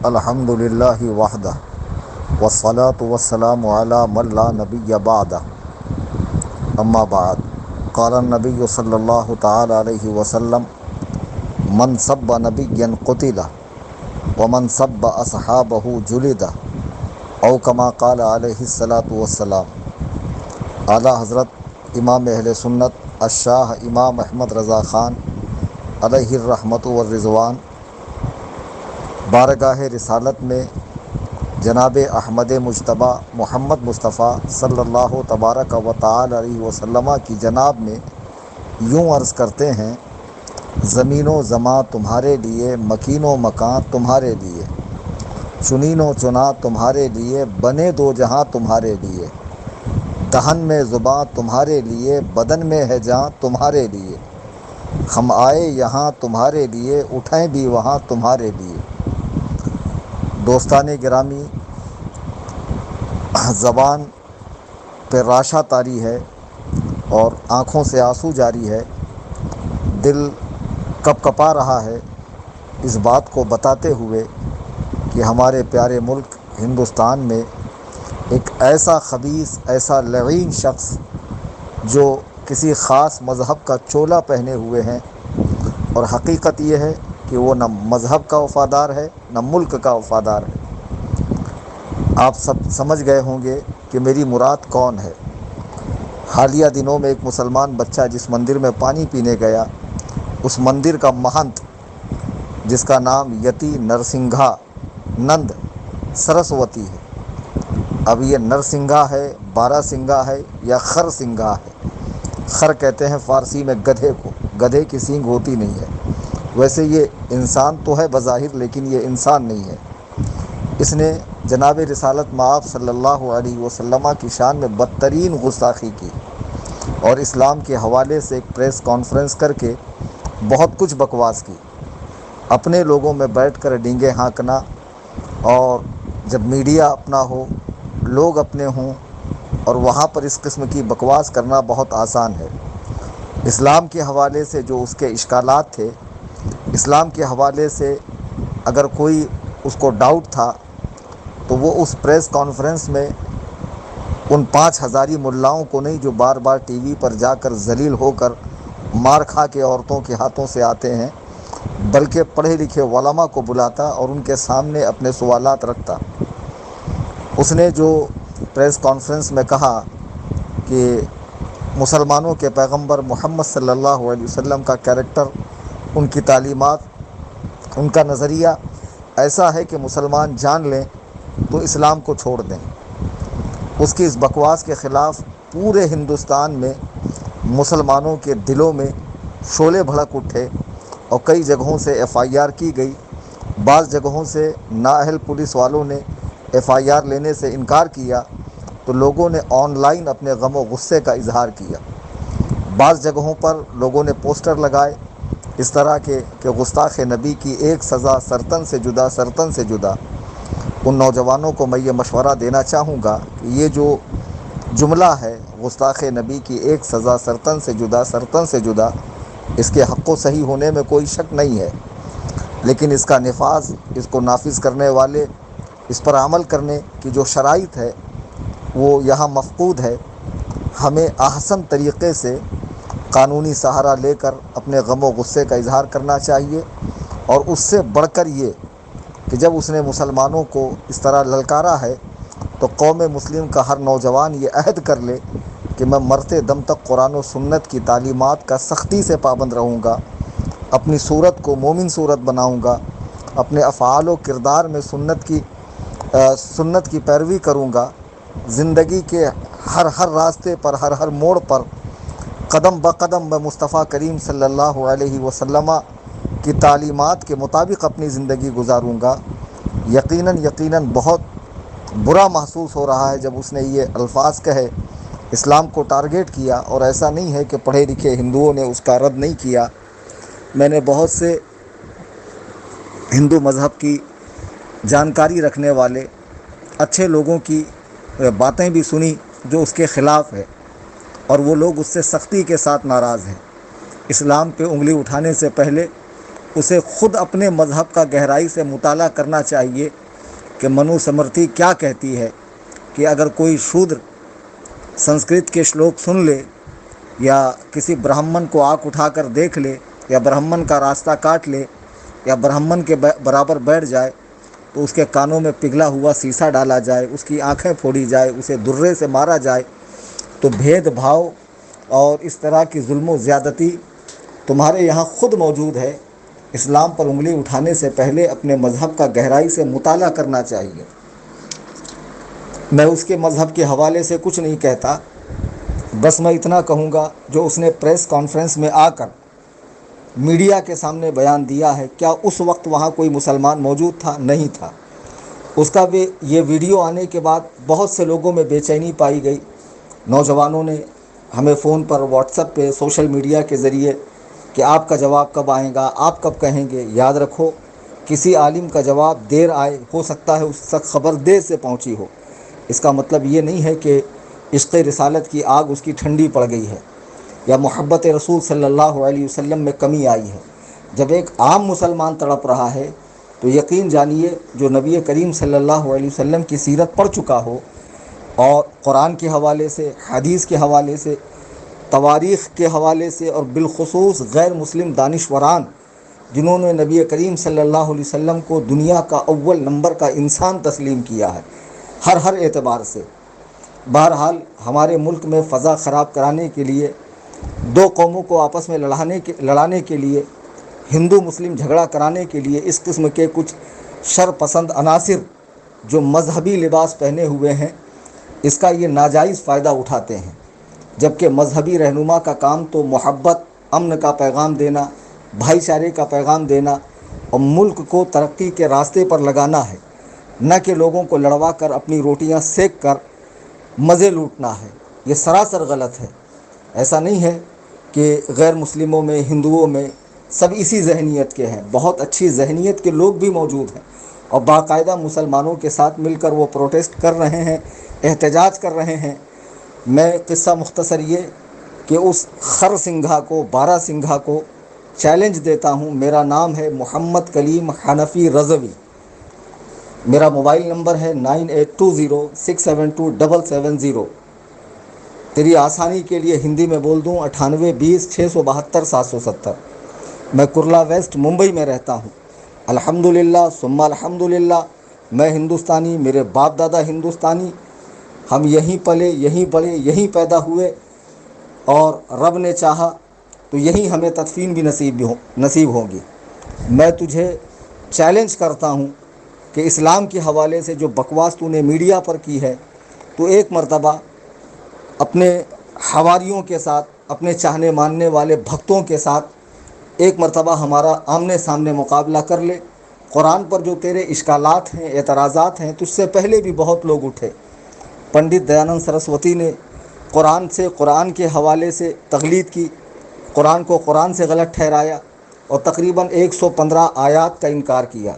الحمد للہ وحدہ والصلاة والسلام علی من لا نبی بعدہ اما بعد قال النبی صلی اللہ تعالی علیہ وسلم من سب نبیا قتل ومن سب اصحابہ جلد او کما قال علیہ الصلاۃ والسلام۔ اعلیٰ حضرت امام اہل سنت الشاہ امام احمد رضا خان علیہ الرحمۃ والرضوان بارگاہ رسالت میں جناب احمد مجتبیٰ محمد مصطفیٰ صلی اللہ تبارک و تعالی علیہ وسلم کی جناب میں یوں عرض کرتے ہیں: زمین و زماں تمہارے لیے، مکین و مکان تمہارے لیے، چنین و چنا تمہارے لیے، بنے دو جہاں تمہارے لیے، دہن میں زباں تمہارے لیے، بدن میں ہے جاں تمہارے لیے، ہم آئے یہاں تمہارے لیے، اٹھیں بھی وہاں تمہارے لیے۔ دوستان گرامی، زبان پہ راشا طاری ہے اور آنکھوں سے آنسو جاری ہے، دل کپ کپا رہا ہے اس بات کو بتاتے ہوئے کہ ہمارے پیارے ملک ہندوستان میں ایک ایسا خبیث، ایسا لعین شخص جو کسی خاص مذہب کا چولا پہنے ہوئے ہیں، اور حقیقت یہ ہے کہ وہ نہ مذہب کا وفادار ہے نہ ملک کا وفادار ہے۔ آپ سب سمجھ گئے ہوں گے کہ میری مراد کون ہے۔ حالیہ دنوں میں ایک مسلمان بچہ جس مندر میں پانی پینے گیا، اس مندر کا مہنت جس کا نام یتی نرسنگھا نند سرسوتی ہے، اب یہ نرسنگھا ہے، بارہ سنگھا ہے یا خر سنگھا ہے۔ خر کہتے ہیں فارسی میں گدھے کو، گدھے کی سینگ ہوتی نہیں ہے۔ ویسے یہ انسان تو ہے بظاہر، لیکن یہ انسان نہیں ہے۔ اس نے جناب رسالت مآب صلی اللہ علیہ وسلم کی شان میں بدترین گستاخی کی، اور اسلام کے حوالے سے ایک پریس کانفرنس کر کے بہت کچھ بکواس کی۔ اپنے لوگوں میں بیٹھ کر ڈینگے ہانکنا، اور جب میڈیا اپنا ہو، لوگ اپنے ہوں، اور وہاں پر اس قسم کی بکواس کرنا بہت آسان ہے۔ اسلام کے حوالے سے جو اس کے اشکالات تھے، اسلام کے حوالے سے اگر کوئی اس کو ڈاؤٹ تھا تو وہ اس پریس کانفرنس میں ان 5,000 ملاؤں کو نہیں جو بار بار ٹی وی پر جا کر ذلیل ہو کر مار کھا کے عورتوں کے ہاتھوں سے آتے ہیں، بلکہ پڑھے لکھے علماء کو بلاتا اور ان کے سامنے اپنے سوالات رکھتا۔ اس نے جو پریس کانفرنس میں کہا کہ مسلمانوں کے پیغمبر محمد صلی اللہ علیہ وسلم کا کیریکٹر، ان کی تعلیمات، ان کا نظریہ ایسا ہے کہ مسلمان جان لیں تو اسلام کو چھوڑ دیں۔ اس کی اس بکواس کے خلاف پورے ہندوستان میں مسلمانوں کے دلوں میں شعلے بھڑک اٹھے، اور کئی جگہوں سے ایف آئی آر کی گئی۔ بعض جگہوں سے نااہل پولیس والوں نے ایف آئی آر لینے سے انکار کیا تو لوگوں نے آن لائن اپنے غم و غصے کا اظہار کیا۔ بعض جگہوں پر لوگوں نے پوسٹر لگائے اس طرح کے کہ گستاخ نبی کی ایک سزا سرطن سے جدا، سرطن سے جدا۔ ان نوجوانوں کو میں یہ مشورہ دینا چاہوں گا کہ یہ جو جملہ ہے گستاخ نبی کی ایک سزا سرطن سے جدا، سرطن سے جدا، اس کے حق و صحیح ہونے میں کوئی شک نہیں ہے، لیکن اس کا نفاذ، اس کو نافذ کرنے والے، اس پر عمل کرنے کی جو شرائط ہے وہ یہاں مفقود ہے۔ ہمیں احسن طریقے سے قانونی سہارا لے کر اپنے غم و غصے کا اظہار کرنا چاہیے، اور اس سے بڑھ کر یہ کہ جب اس نے مسلمانوں کو اس طرح للکارا ہے تو قوم مسلم کا ہر نوجوان یہ عہد کر لے کہ میں مرتے دم تک قرآن و سنت کی تعلیمات کا سختی سے پابند رہوں گا، اپنی صورت کو مومن صورت بناؤں گا، اپنے افعال و کردار میں سنت کی پیروی کروں گا، زندگی کے ہر راستے پر، ہر موڑ پر قدم بقدم میں مصطفیٰ کریم صلی اللہ علیہ وسلم کی تعلیمات کے مطابق اپنی زندگی گزاروں گا۔ یقیناً بہت برا محسوس ہو رہا ہے جب اس نے یہ الفاظ کہے، اسلام کو ٹارگیٹ کیا، اور ایسا نہیں ہے کہ پڑھے لکھے ہندوؤں نے اس کا رد نہیں کیا۔ میں نے بہت سے ہندو مذہب کی جانکاری رکھنے والے اچھے لوگوں کی باتیں بھی سنی جو اس کے خلاف ہے، اور وہ لوگ اس سے سختی کے ساتھ ناراض ہیں۔ اسلام پہ انگلی اٹھانے سے پہلے اسے خود اپنے مذہب کا گہرائی سے مطالعہ کرنا چاہیے کہ منو سمرتی کیا کہتی ہے کہ اگر کوئی شودر سنسکرت کے شلوک سن لے یا کسی برہمن کو آنکھ اٹھا کر دیکھ لے یا برہمن کا راستہ کاٹ لے یا برہمن کے برابر بیٹھ جائے تو اس کے کانوں میں پگھلا ہوا سیسا ڈالا جائے، اس کی آنکھیں پھوڑی جائے، اسے درے سے مارا جائے، تو بھید بھاؤ اور اس طرح کی ظلم و زیادتی تمہارے یہاں خود موجود ہے۔ اسلام پر انگلی اٹھانے سے پہلے اپنے مذہب کا گہرائی سے مطالعہ کرنا چاہیے۔ میں اس کے مذہب کے حوالے سے کچھ نہیں کہتا، بس میں اتنا کہوں گا جو اس نے پریس کانفرنس میں آ کر میڈیا کے سامنے بیان دیا ہے۔ کیا اس وقت وہاں کوئی مسلمان موجود تھا؟ نہیں تھا۔ اس کا بھی یہ ویڈیو آنے کے بعد بہت سے لوگوں میں بے چینی پائی گئی۔ نوجوانوں نے ہمیں فون پر، واٹس ایپ پہ، سوشل میڈیا کے ذریعے کہ آپ کا جواب کب آئے گا، آپ کب کہیں گے۔ یاد رکھو، کسی عالم کا جواب دیر آئے، ہو سکتا ہے اس تک خبر دیر سے پہنچی ہو، اس کا مطلب یہ نہیں ہے کہ عشق رسالت کی آگ اس کی ٹھنڈی پڑ گئی ہے یا محبت رسول صلی اللہ علیہ وسلم میں کمی آئی ہے۔ جب ایک عام مسلمان تڑپ رہا ہے تو یقین جانیے جو نبی کریم صلی اللہ علیہ وسلم کی سیرت پڑھ چکا ہو اور قرآن کے حوالے سے، حدیث کے حوالے سے، تواریخ کے حوالے سے، اور بالخصوص غیر مسلم دانشوران جنہوں نے نبی کریم صلی اللہ علیہ وسلم کو دنیا کا اول نمبر کا انسان تسلیم کیا ہے، ہر اعتبار سے۔ بہرحال ہمارے ملک میں فضا خراب کرانے کے لیے، دو قوموں کو آپس میں لڑانے کے لیے، ہندو مسلم جھگڑا کرانے کے لیے اس قسم کے کچھ شر پسند عناصر جو مذہبی لباس پہنے ہوئے ہیں، اس کا یہ ناجائز فائدہ اٹھاتے ہیں، جبکہ مذہبی رہنما کا کام تو محبت، امن کا پیغام دینا، بھائی چارے کا پیغام دینا اور ملک کو ترقی کے راستے پر لگانا ہے، نہ کہ لوگوں کو لڑوا کر اپنی روٹیاں سیک کر مزے لوٹنا ہے۔ یہ سراسر غلط ہے۔ ایسا نہیں ہے کہ غیر مسلموں میں، ہندوؤں میں سب اسی ذہنیت کے ہیں، بہت اچھی ذہنیت کے لوگ بھی موجود ہیں اور باقاعدہ مسلمانوں کے ساتھ مل کر وہ پروٹیسٹ کر رہے ہیں، احتجاج کر رہے ہیں۔ میں قصہ مختصر یہ کہ اس خر سنگھا کو، بارہ سنگھا کو چیلنج دیتا ہوں۔ میرا نام ہے محمد کلیم حنفی رضوی، میرا موبائل نمبر ہے 9820672770۔ تیری آسانی کے لیے ہندی میں بول دوں 9820672770۔ میں کرلا ویسٹ ممبئی میں رہتا ہوں۔ الحمدللہ ثم الحمدللہ، میں ہندوستانی، میرے باپ دادا ہندوستانی، ہم یہیں پلے، یہیں بڑھے، یہیں پیدا ہوئے، اور رب نے چاہا تو یہیں ہمیں تدفین بھی نصیب ہوگی۔ میں تجھے چیلنج کرتا ہوں کہ اسلام کے حوالے سے جو بکواس تو نے میڈیا پر کی ہے، تو ایک مرتبہ اپنے حواریوں کے ساتھ، اپنے چاہنے ماننے والے بھکتوں کے ساتھ ایک مرتبہ ہمارا آمنے سامنے مقابلہ کر لے۔ قرآن پر جو تیرے اشکالات ہیں، اعتراضات ہیں، تجھ سے پہلے بھی بہت لوگ اٹھے۔ پنڈت دیانند سرسوتی نے قرآن کے حوالے سے تقلید کی، قرآن کو قرآن سے غلط ٹھہرایا اور تقریباً 115 آیات کا انکار کیا۔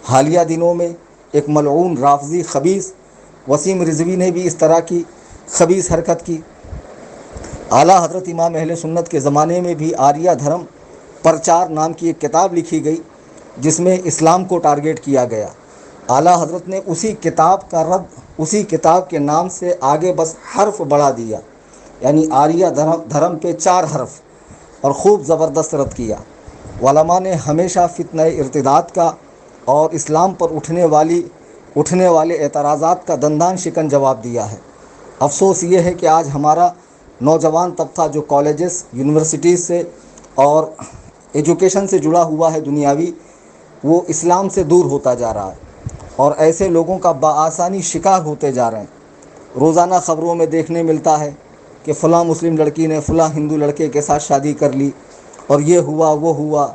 حالیہ دنوں میں ایک ملعون رافضی خبیث وسیم رضوی نے بھی اس طرح کی خبیث حرکت کی۔ اعلیٰ حضرت امام اہل سنت کے زمانے میں بھی آریہ دھرم پرچار نام کی ایک کتاب لکھی گئی جس میں اسلام کو ٹارگیٹ کیا گیا۔ اعلیٰ حضرت نے اسی کتاب کا رد اسی کتاب کے نام سے آگے بس حرف بڑھا دیا، یعنی آریہ دھرم پہ 4 حرف، اور خوب زبردست رد کیا۔ علماء نے ہمیشہ فتنہ ارتداد کا اور اسلام پر اٹھنے والے اعتراضات کا دندان شکن جواب دیا ہے۔ افسوس یہ ہے کہ آج ہمارا نوجوان طبقہ جو کالجز، یونیورسٹیز سے اور ایجوکیشن سے جڑا ہوا ہے دنیاوی، وہ اسلام سے دور ہوتا جا رہا ہے اور ایسے لوگوں کا بآسانی شکار ہوتے جا رہے ہیں۔ روزانہ خبروں میں دیکھنے ملتا ہے کہ فلاں مسلم لڑکی نے فلاں ہندو لڑکے کے ساتھ شادی کر لی اور یہ ہوا وہ ہوا،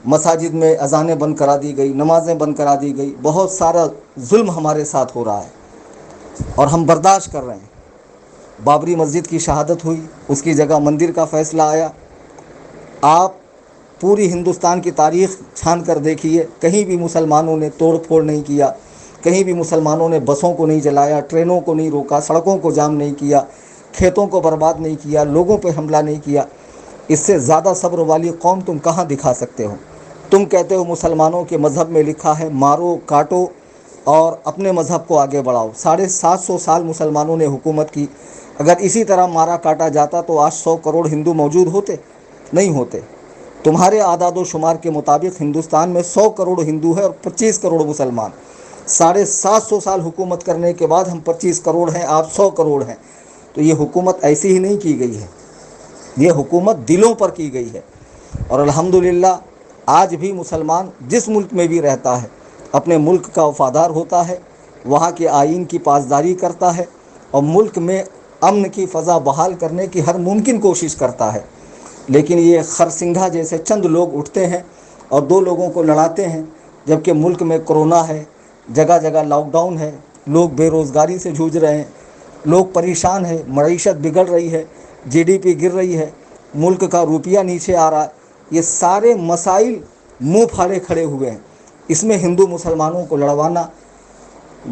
مساجد میں اذانیں بند کرا دی گئی، نمازیں بند کرا دی گئی، بہت سارا ظلم ہمارے ساتھ ہو رہا ہے اور ہم برداشت کر رہے ہیں۔ بابری مسجد کی شہادت ہوئی، اس کی جگہ مندر کا فیصلہ آیا۔ آپ پوری ہندوستان کی تاریخ چھان کر دیکھیے، کہیں بھی مسلمانوں نے توڑ پھوڑ نہیں کیا، کہیں بھی مسلمانوں نے بسوں کو نہیں جلایا، ٹرینوں کو نہیں روکا، سڑکوں کو جام نہیں کیا، کھیتوں کو برباد نہیں کیا، لوگوں پہ حملہ نہیں کیا۔ اس سے زیادہ صبر والی قوم تم کہاں دکھا سکتے ہو؟ تم کہتے ہو مسلمانوں کے مذہب میں لکھا ہے مارو کاٹو اور اپنے مذہب کو آگے بڑھاؤ۔ 750 سال مسلمانوں نے حکومت کی، اگر اسی طرح مارا کاٹا جاتا تو آج 100 کروڑ ہندو موجود ہوتے؟ نہیں ہوتے۔ تمہارے اعداد و شمار کے مطابق ہندوستان میں 100 کروڑ ہندو ہے اور 25 کروڑ مسلمان۔ 750 سال حکومت کرنے کے بعد ہم 25 کروڑ ہیں، آپ 100 کروڑ ہیں۔ تو یہ حکومت ایسی ہی نہیں کی گئی ہے، یہ حکومت دلوں پر کی گئی ہے۔ اور الحمدللہ آج بھی مسلمان جس ملک میں بھی رہتا ہے اپنے ملک کا وفادار ہوتا ہے، وہاں کے آئین کی پاسداری کرتا ہے اور ملک میں امن کی فضا بحال کرنے کی ہر ممکن کوشش کرتا ہے۔ لیکن یہ خرسنگھا جیسے چند لوگ اٹھتے ہیں اور دو لوگوں کو لڑاتے ہیں، جبکہ ملک میں کرونا ہے، جگہ جگہ لاک ڈاؤن ہے، لوگ بے روزگاری سے جھوجھ رہے ہیں، لوگ پریشان ہیں، معیشت بگڑ رہی ہے، جی ڈی پی گر رہی ہے، ملک کا روپیہ نیچے آ رہا ہے۔ یہ سارے مسائل منہ پھاڑے کھڑے ہوئے ہیں۔ اس میں ہندو مسلمانوں کو لڑوانا،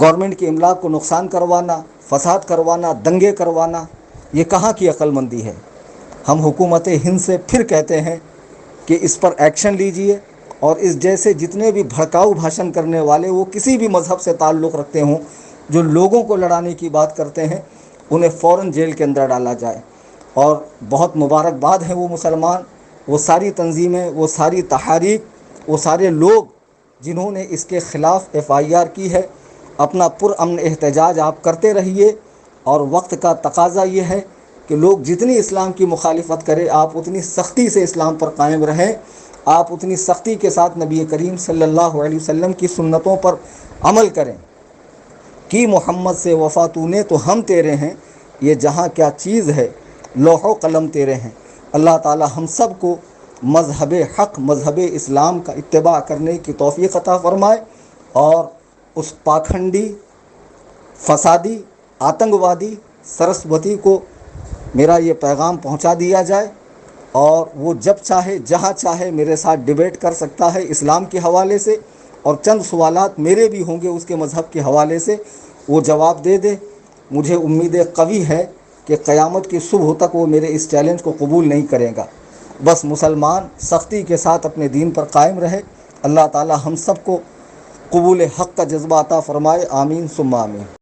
گورنمنٹ کی املاک کو نقصان کروانا، فساد کروانا، دنگے کروانا، یہ کہاں کی عقل مندی ہے؟ ہم حکومت ہند سے پھر کہتے ہیں کہ اس پر ایکشن لیجئے، اور اس جیسے جتنے بھی بھڑکاؤ بھاشن کرنے والے وہ کسی بھی مذہب سے تعلق رکھتے ہوں، جو لوگوں کو لڑانے کی بات کرتے ہیں، انہیں فوراً جیل کے اندر ڈالا جائے۔ اور بہت مبارکباد ہے وہ مسلمان، وہ ساری تنظیمیں، وہ ساری تحاریک، وہ سارے لوگ جنہوں نے اس کے خلاف FIR کی ہے۔ اپنا پرامن احتجاج آپ کرتے رہیے، اور وقت کا تقاضا یہ ہے کہ لوگ جتنی اسلام کی مخالفت کرے آپ اتنی سختی سے اسلام پر قائم رہیں، آپ اتنی سختی کے ساتھ نبی کریم صلی اللہ علیہ وسلم کی سنتوں پر عمل کریں کہ محمد سے وفا تو نے تو ہم تیرے ہیں، یہ جہاں کیا چیز ہے لوح و قلم تیرے ہیں۔ اللہ تعالی ہم سب کو مذہب حق، مذہب اسلام کا اتباع کرنے کی توفیق عطا فرمائے، اور اس پاکھنڈی، فسادی، آتنکوادی سرسوتی کو میرا یہ پیغام پہنچا دیا جائے، اور وہ جب چاہے جہاں چاہے میرے ساتھ ڈیبیٹ کر سکتا ہے اسلام کے حوالے سے، اور چند سوالات میرے بھی ہوں گے اس کے مذہب کے حوالے سے، وہ جواب دے دے۔ مجھے امید قوی ہے کہ قیامت کی صبح تک وہ میرے اس چیلنج کو قبول نہیں کرے گا۔ بس مسلمان سختی کے ساتھ اپنے دین پر قائم رہے۔ اللہ تعالی ہم سب کو قبول حق کا جذبہ عطا فرمائے، آمین ثم آمین۔